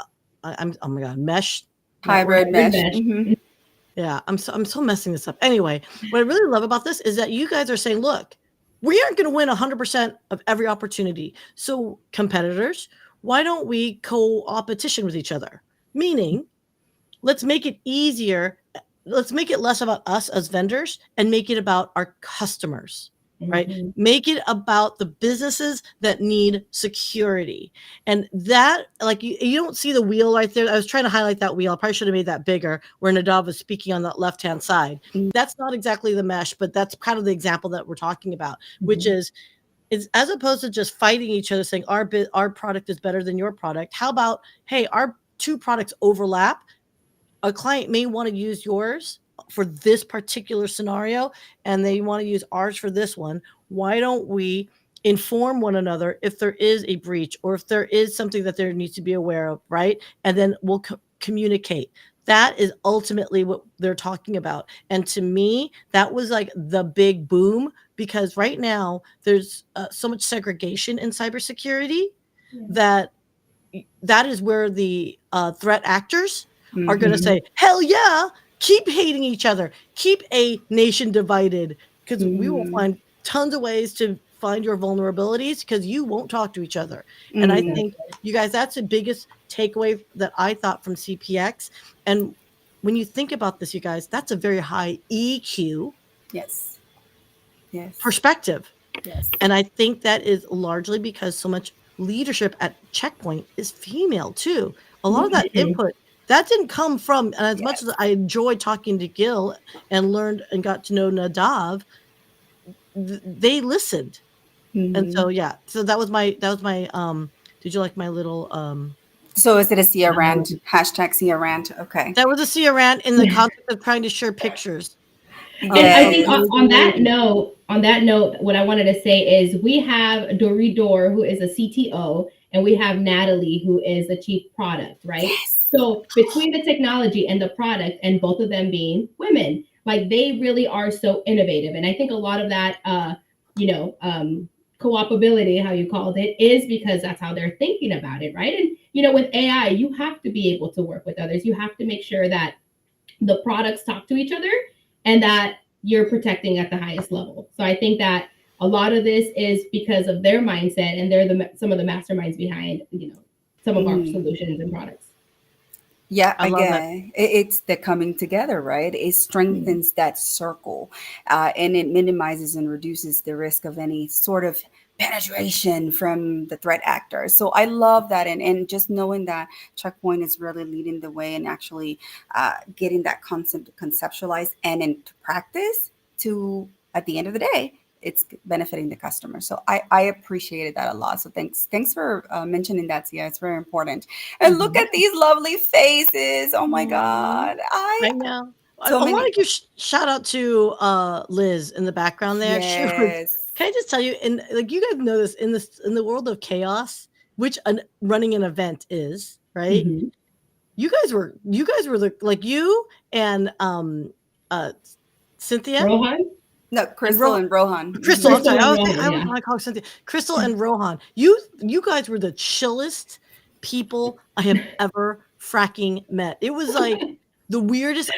oh my God, mesh network. Hybrid Hybrid mesh. mesh. Yeah, I'm so messing this up. Anyway, what I really love about this is that you guys are saying, look, we aren't going to win 100% of every opportunity. So competitors, why don't we co-opetition with each other? Meaning, let's make it easier. Let's make it less about us as vendors and make it about our customers, right? Mhm. Make it about the businesses that need security. And that, like, you don't see the wheel right there. I was trying to highlight that wheel. I probably should have made that bigger where Nadav was speaking on that left hand side. That's not exactly the mesh, but that's kind of the example that we're talking about, which Mhm. is as opposed to just fighting each other saying our product is better than your product. How about, hey, our two products overlap, a client may want to use yours for this particular scenario and they want to use ours for this one. Why don't we inform one another if there is a breach or if there is something that there needs to be aware of, right? And then we'll communicate. That is ultimately what they're talking about. And to me, that was like the big boom because right now there's so much segregation in cybersecurity Yeah. that that is where the threat actors are going to Mm-hmm. say, hell yeah, keep hating each other, keep a nation divided, because we will Mm-hmm. find tons of ways to find your vulnerabilities because you won't talk to each other. And I Mm-hmm. think, you guys, that's the biggest takeaway that I thought from CPX. And when you think about this, you guys, that's a very high EQ Yes. Yes. perspective. Yes. And I think that is largely because so much leadership at Checkpoint is female too. A lot of that Mhm. input that didn't come from, and as much as Yes. I enjoyed talking to Gil and learned and got to know Nadav, they listened. And Mm-hmm. so yeah, so that was my did you like my little So is it a Sia rant? Um, Hashtag Sia rant. Okay. that was a Sia rant in the context of trying to share pictures And of I think Yes. amazing ladies. on that note, what I wanted to say is we have Dory Dor, who is a CTO, and we have Natalie, who is the chief product, right? Yes. So between the technology and the product, and both of them being women, like they really are so innovative. And I think a lot of that, you know, co-opability, how you called it, is because that's how they're thinking about it, right? And with AI, you have to be able to work with others. You have to make sure that the products talk to each other and that you're protecting at the highest level. So I think that a lot of this is because of their mindset, and they're some of the masterminds behind some of our Mm. solutions and products. Yeah, I love that. again, it's the coming together, right? It Mhm. strengthens that circle, and it minimizes and reduces the risk of any sort of penetration from the threat actor. So I love that, and just knowing that Checkpoint is really leading the way and actually getting that concept conceptualized and into practice to, at the end of the day, it's benefiting the customer. So I appreciated that a lot. So thanks for mentioning that, Sia. It's very important. And look Mhm. at these lovely faces. Oh my Aw, God. I I know. so I want many. to give shout out to Liz in the background there. She was. Yes. Can I just tell you? And like you guys know this in the world of chaos, which running an event is, right? Mhm. You guys were the like you and uh Cynthia Rohan, No, and Crystal and Rohan. Crystal. I'm Hmm. Crystal, sorry. and I Rohan. always Yeah. want to call her Cynthia. Crystal and Rohan. You guys were the chillest people I have ever fracking met. It was like the weirdest.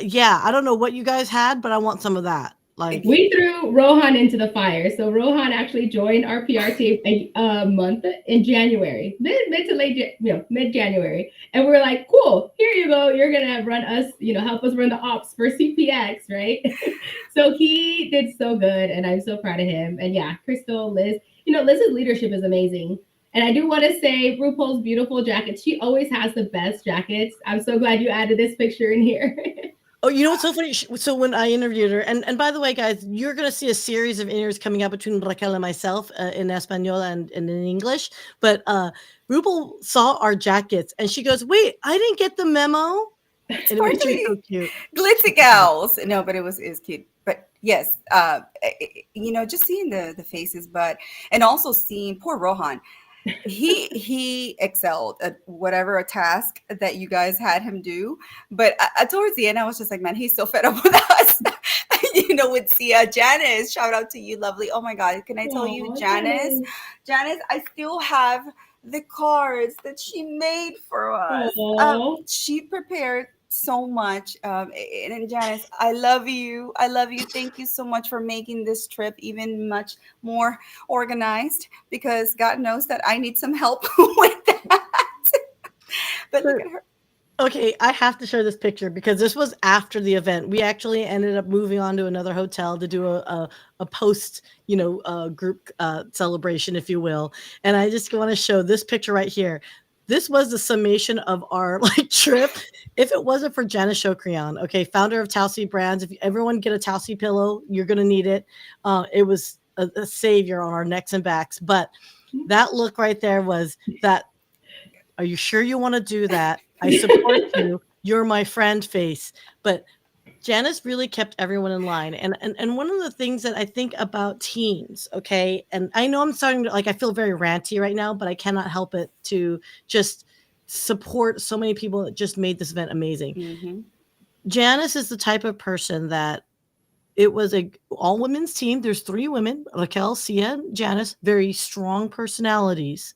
Yeah. I don't know what you guys had, but I want some of that. Like, We threw Rohan into the fire. So Rohan actually joined our PR team a month in January, mid to late, mid January, and we were like, "Cool, here you go. You're gonna run us, help us run the ops for CPX, right?" So he did so good, and I'm so proud of him. And yeah, Crystal, Liz, Liz's leadership is amazing. And I do want to say RuPaul's beautiful jacket. She always has the best jackets. I'm so glad you added this picture in here. oh, you know what's so funny? So when I interviewed her, and by the way, guys, you're gonna see a series of interviews coming up between Raquel and myself in Espanol and in English. But RuPaul saw our jackets, and she goes, "Wait, I didn't get the memo," It's and it was just so partly cute. glitzy gals. No, but it was cute. But yes, just seeing the faces, but and also seeing poor Rohan. he excelled at whatever a task that you guys had him do. But towards the end, I was just like, man, he's so fed up with us. With Sia. Janice, shout out to you, lovely. Oh my God, can I tell you, Oh, Janice? Janice. Janice, I still have the cards that she made for us. Oh, She prepared so much. And Janice, I love you. I love you. Thank you so much for making this trip even much more organized, because God knows that I need some help with that. But look So at her. okay, I have to share this picture because this was after the event. We actually ended up moving on to another hotel to do a post, group celebration, if you will. And I just want to show this picture right here. This was the summation of our like trip. If it wasn't for Janice Shokrian, okay, founder of Tausi Brands, if everyone get a Tausi pillow, you're gonna need it. It was a savior on our necks and backs. But that look right there was that. Are you sure you want to do that? I support you. You're my friend face. But Janice really kept everyone in line. And one of the things that I think about teams, okay, and I know I'm starting to like I feel very ranty right now, but I cannot help it to just support so many people that just made this event amazing. Mm-hmm. Janice is the type of person that it was a all women's team. There's three women, Raquel, Sia, and Janice, very strong personalities.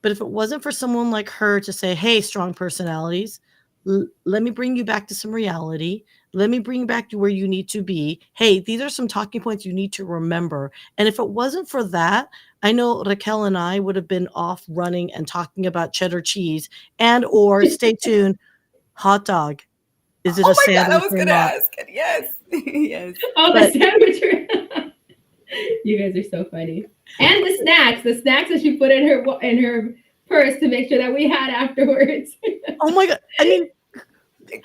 But if it wasn't for someone like her to say, "Hey, strong personalities, let me bring you back to some reality. Let me bring you back to where you need to be. Hey, these are some talking points you need to remember." And if it wasn't for that, I know Raquel and I would have been off running and talking about cheddar cheese and or stay tuned, hot dog. Is it Oh a my God, I sandwich was or gonna not? ask it. Yes. Yes. oh, the But sandwich. You guys are so funny. And the snacks that she put in her purse to make sure that we had afterwards. oh my god, I mean,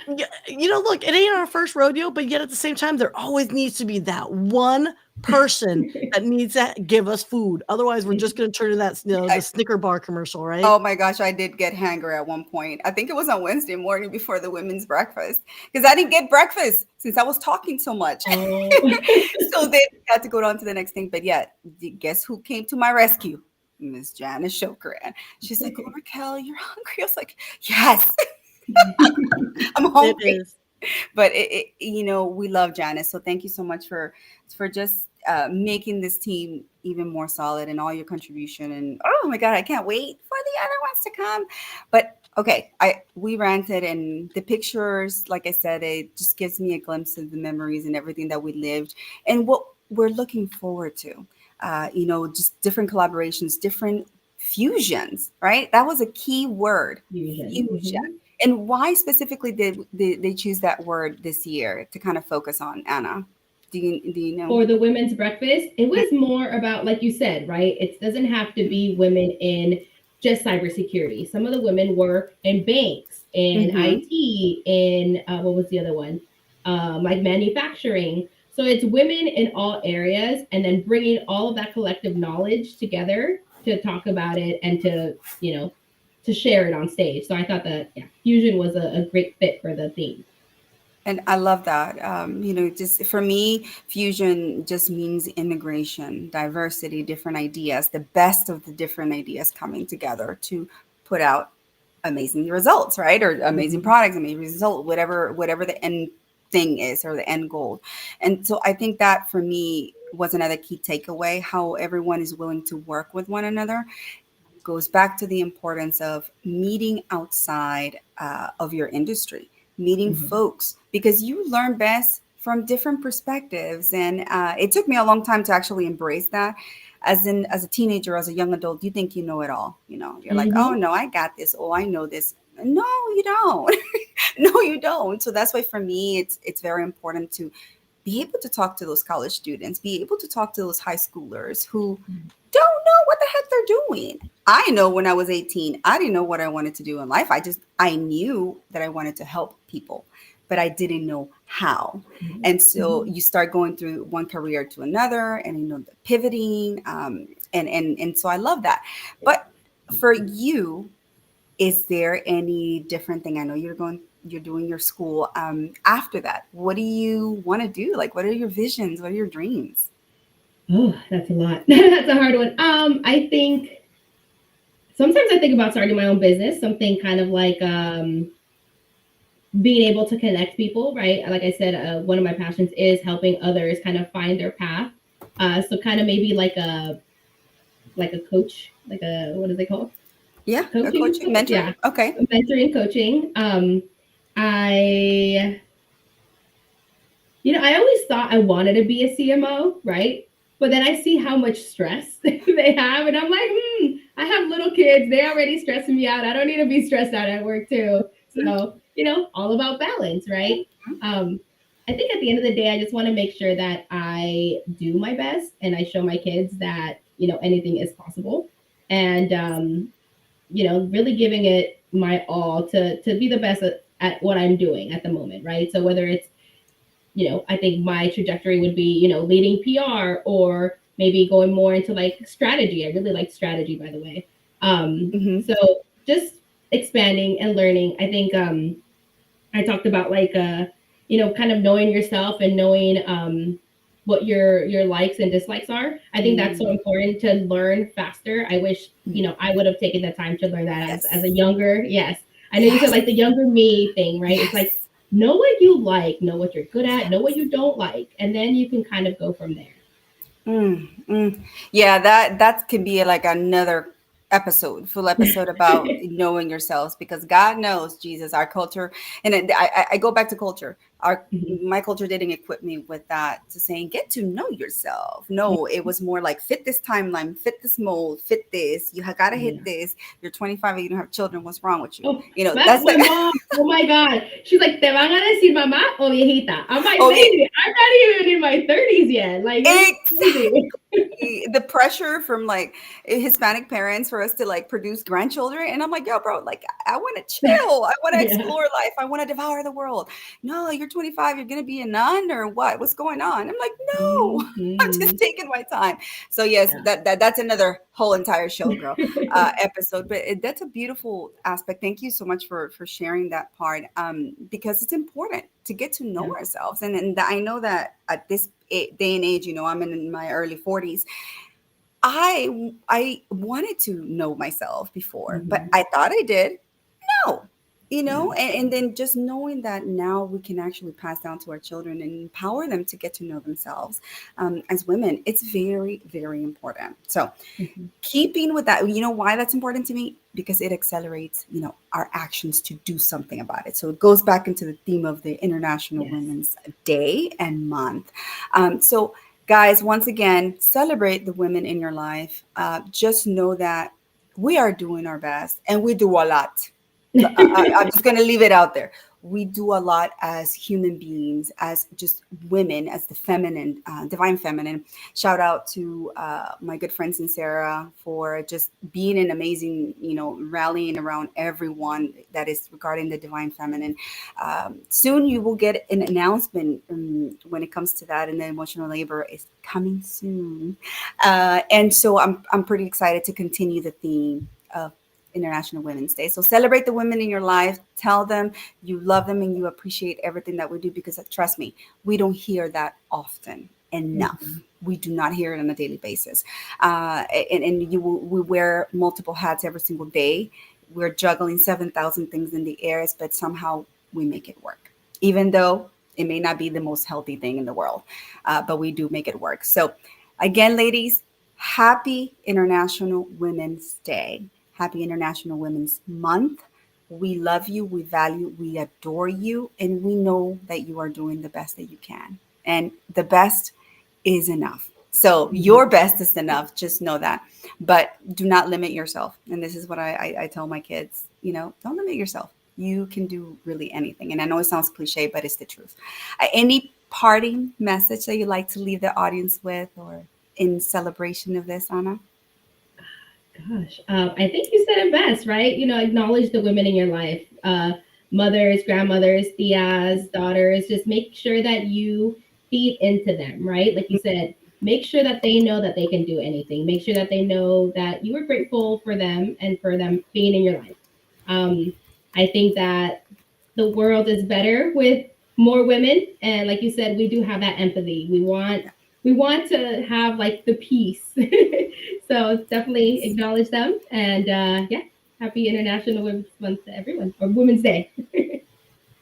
look, it ain't our first rodeo, but yet at the same time, there always needs to be that one person that needs to give us food. Otherwise, we're just going to turn to that, the Snicker bar commercial, right? Oh my gosh, I did get hangry at one point. I think it was on Wednesday morning before the women's breakfast, because I didn't get breakfast since I was talking so much. Oh. So they had to go on to the next thing. But yeah, guess who came to my rescue? Miss Janice Shokran. She's like, "Oh, Raquel, you're hungry." I was like, "Yes, I'm It hungry." is. But we love Janice, so thank you so much for just making this team even more solid, and all your contribution. And oh my God, I can't wait for the other ones to come. But okay, we ranted, and the pictures, like I said, it just gives me a glimpse of the memories and everything that we lived and what we're looking forward to. Just different collaborations, different fusions, right? That was a key word, Fusion. fusion. And why specifically did they choose that word this year to kind of focus on, Anna? Do you know? For the women's breakfast, it was more about, like you said, right? It doesn't have to be women in just cybersecurity. Some of the women work in banks, in Mm-hmm. IT, in what was the other one? Like manufacturing. So it's women in all areas, and then bringing all of that collective knowledge together to talk about it and to share it on stage. So I thought that fusion was a great fit for the theme. And I love that. Just for me, fusion just means integration, diversity, different ideas, the best of the different ideas coming together to put out amazing results, right? Or amazing Mhm. products, amazing result, whatever the end thing is, or the end goal. And so I think that for me was another key takeaway, how everyone is willing to work with one another. Goes back to the importance of meeting outside of your industry, meeting Mhm. folks, because you learn best from different perspectives. And it took me a long time to actually embrace that. As a teenager, as a young adult, you think you know it all. You're like, oh Mhm. no, I got this. Oh, I know this. No, you don't. No, you don't. So that's why for me, it's very important to be able to talk to those college students, be able to talk to those high schoolers who don't know what the heck they're doing. I know when I was 18, I didn't know what I wanted to do in life. I knew that I wanted to help people, but I didn't know how. Mhm. And so Mhm. you start going through one career to another, and the pivoting, and so I love that. But for you, is there any different thing? I know you're doing your school. After that, what do you want to do? Like, what are your visions? What are your dreams? Oh, that's a lot. That's a hard one. I think. sometimes I think about starting my own business, something kind of like being able to connect people, right? Like I said, one of my passions is helping others kind of find their path. So kind of maybe like a coach, like a what is it called? Yeah, a Coaching, coaching mentoring. yeah, Okay. mentoring, coaching. I I always thought I wanted to be a CMO, right? But then I see how much stress they have, and I'm like, I have little kids. They already stressing me out. I don't need to be stressed out at work too. So, all about balance, right? Um, I think at the end of the day, I just want to make sure that I do my best and I show my kids that, anything is possible. And, really giving it my all to be the best at what I'm doing at the moment, right? So whether it's I think my trajectory would be, leading PR or maybe going more into like strategy. I really like strategy, by the way. Hmm. So just expanding and learning. I think I talked about like kind of knowing yourself and knowing what your likes and dislikes are. I think that's so Mm. important to learn faster. I wish, I would have taken the time to learn that as a Yes. younger. Yes. I know you said Yes. like the younger me thing, right? It's like Yes. know what you like, know what you're good at, know what you don't like, and then you can kind of go from there. Mm, mm. Yeah, that can be like another episode, full episode about knowing yourselves, because God knows, Jesus, our culture, and I go back to culture. Our Mhm. My culture didn't equip me with that, to saying get to know yourself. No, it was more like fit this timeline, fit this mold, fit this. You gotta hit Yeah. this. You're 25 and you don't have children. What's wrong with you? Oh, That's my like, mom. Oh my God. She's like, te van a decir mamá o viejita. I'm like, oh yeah, baby, I'm not even in my 30s yet. Like, you're exactly. crazy. The pressure from like Hispanic parents for us to like produce grandchildren. And I'm like, yo, bro, like I want to chill. I want to Yeah. explore life. I want to devour the world. No, you're 25. You're going to be a nun or what? What's going on? I'm like, no, I'm just Mhm. taking my time. So yes, Yeah. that's another whole entire show, girl, episode. But that's a beautiful aspect. Thank you so much for sharing that part, because it's important to get to know Yeah. ourselves. And I know that at this day and age, I'm in my early 40s. I wanted to know myself before, but Mhm. I thought I did. No, Yeah. and then just knowing that now we can actually pass down to our children and empower them to get to know themselves, as women, it's very, very important. So Mhm. keeping with that, why that's important to me, because it accelerates, our actions to do something about it. So it goes back into the theme of the International Yes. Women's Day and month. So guys, once again, celebrate the women in your life. Just know that we are doing our best and we do a lot. I'm just going to leave it out there. We do a lot as human beings, as just women, as the feminine, divine feminine. Shout out to my good friend Sarah for just being an amazing, rallying around everyone that is regarding the divine feminine. Soon you will get an announcement, when it comes to that, and the emotional labor is coming soon. And so I'm pretty excited to continue the theme of International Women's Day. So celebrate the women in your life. Tell them you love them and you appreciate everything that we do, because trust me, we don't hear that often enough. Mhm. We do not hear it on a daily basis. And we wear multiple hats every single day. We're juggling 7,000 things in the air, but somehow we make it work, even though it may not be the most healthy thing in the world, but we do make it work. So, again, ladies, happy International Women's Day. Happy International Women's Month. We love you, we value, we adore you, and we know that you are doing the best that you can. And the best is enough. So Mhm. your best is enough. Just know that. But do not limit yourself. And this is what I tell my kids, don't limit yourself. You can do really anything. And I know it sounds cliche, but it's the truth. Any parting message that you'd like to leave the audience with, or in celebration of this, Anna? Gosh, I think you said it best, right? Acknowledge the women in your life, mothers, grandmothers, tias, daughters. Just make sure that you feed into them, right? Like you said, make sure that they know that they can do anything. Make sure that they know that you are grateful for them and for them being in your life. Um, I think that the world is better with more women, and like you said, we do have that empathy. We want we want to have like the peace. So definitely Yes. acknowledge them, and yeah, happy International Women's Month to everyone, or Women's Day.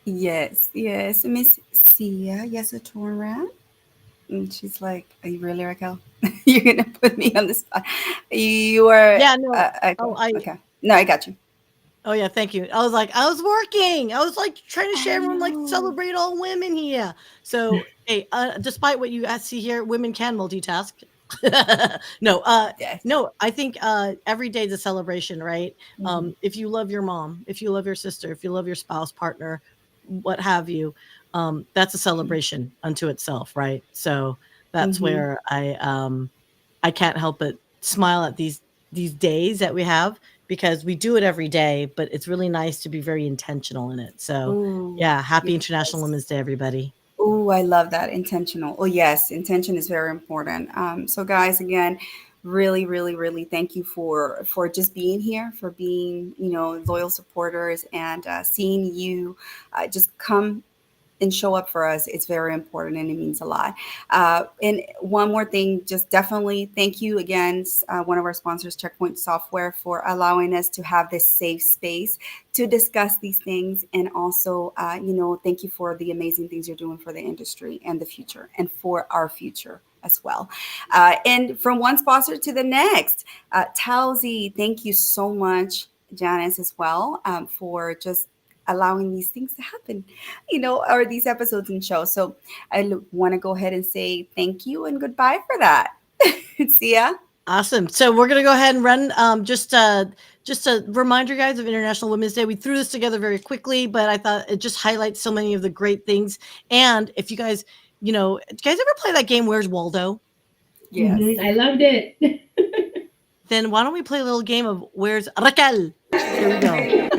Yes, yes. Miss Sia Yasatora. And she's like, "Are you really, Raquel? You're gonna put me on the spot. You are Yeah, no. Oh, okay. Okay. No, I got you. oh yeah, thank you. I was like, I was working. I was like trying to share I everyone, like know. celebrate all women here. So, hey, despite what you guys see here, women can multitask. no, Yes. no, I think every day is a celebration, right? Mhm. If you love your mom, if you love your sister, if you love your spouse, partner, what have you, that's a celebration unto itself, right? So that's Mm-hmm. where I can't help but smile at these days that we have because we do it every day, but it's really nice to be very intentional in it. So, Ooh, yeah, happy International yes. Women's Day, everybody. Oh, I love that. Intentional. Oh, yes, intention is very important. So, guys, again, really, really, really thank you for just being here, for being, loyal supporters, and seeing you just come and show up for us. It's very important and it means a lot. And one more thing, just definitely thank you again, one of our sponsors, Checkpoint Software, for allowing us to have this safe space to discuss these things. And also, thank you for the amazing things you're doing for the industry and the future and for our future as well. And from one sponsor to the next, Talzi, thank you so much, Janice, as well, for just allowing these things to happen, or these episodes and shows. So I want to go ahead and say thank you and goodbye for that. See ya. Awesome. So we're gonna go ahead and run just a reminder, guys, of International Women's Day. We threw this together very quickly, but I thought it just highlights so many of the great things. And if you guys, do you guys ever play that game Where's Waldo? Yes. Mhm. I loved it. Then why don't we play a little game of Where's Raquel? Here we go.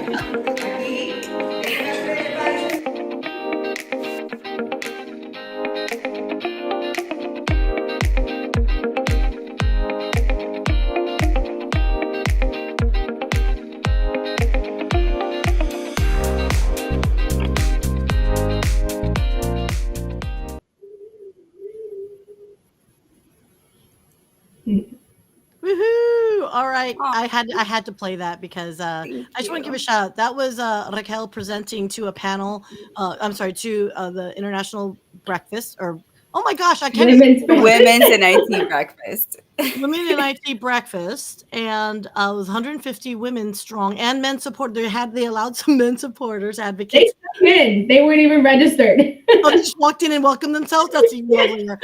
Woohoo! All right, Oh, I had to play that because thank I just want to give a you. shout out. That was Raquel presenting to a panel. I'm sorry, to the International Breakfast, or oh my gosh, I can't even Women's say the word. breakfast. Women's and IT breakfast. Women in IT breakfast, and it was 150 women strong, and men support. They allowed some men supporters, They advocates. stuck in. They weren't even registered. Oh, they just walked in and welcomed themselves. That's even lovelier.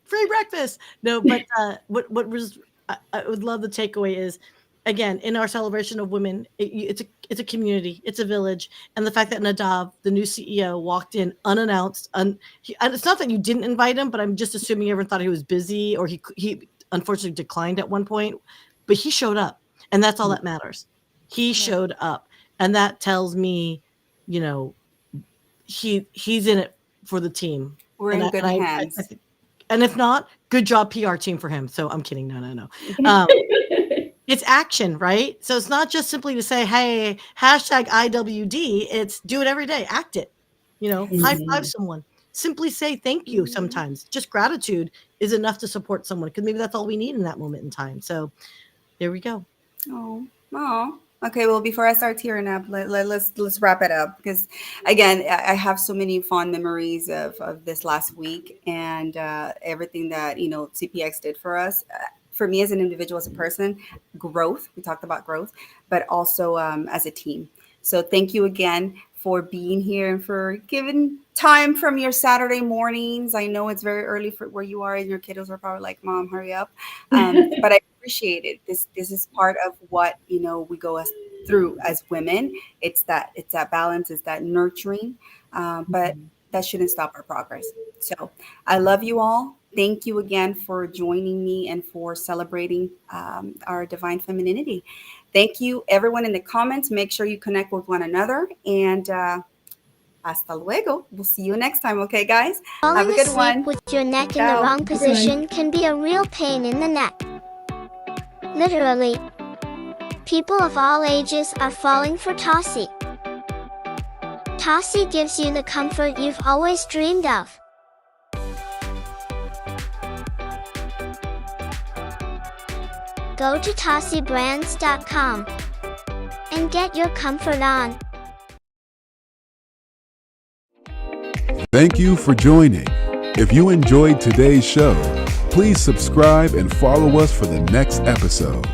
Free breakfast. No, but what was I would love the takeaway is, again, in our celebration of women, it's a community, it's a village, and the fact that Nadav, the new CEO, walked in unannounced. And it's not that you didn't invite him, but I'm just assuming everyone thought he was busy or he unfortunately declined at one point, but he showed up, and that's all that matters. He Right. showed up, and that tells me, you know, he's in it for the team. We're And in I good and I hands. think, and if not, good job PR team for him. So I'm kidding. No, no, no. Um, it's action, right? So it's not just simply to say, hey, hashtag IWD. It's do it every day. Act it. High Yes. five Mhm. someone. Simply say thank you Mhm. sometimes. Just gratitude is enough to support someone because maybe that's all we need in that moment in time. So there we go. Oh, oh. Okay, well, before I start tearing up, let's wrap it up because, again, I have so many fond memories of this last week and everything that CPX did for us. For me as an individual, as a person, growth. We talked about growth, but also as a team. So thank you again for being here and for giving time from your Saturday mornings. I know it's very early for where you are, and your kiddos are probably like, "Mom, hurry up." But I appreciate it. This is part of what we go as through as women. It's that balance, it's that nurturing, but that shouldn't stop our progress. So I love you all. Thank you again for joining me and for celebrating our divine femininity. Thank you, everyone in the comments. Make sure you connect with one another and. Hasta luego. We'll see you next time, okay, guys? Have Falling a good asleep one. with your neck in the Ciao. wrong position can be a real pain in the neck. Literally. People of all ages are falling for Tossie. Tossie gives you the comfort you've always dreamed of. go to tossybrands.com and get your comfort on. Thank you for joining. If you enjoyed today's show, please subscribe and follow us for the next episode.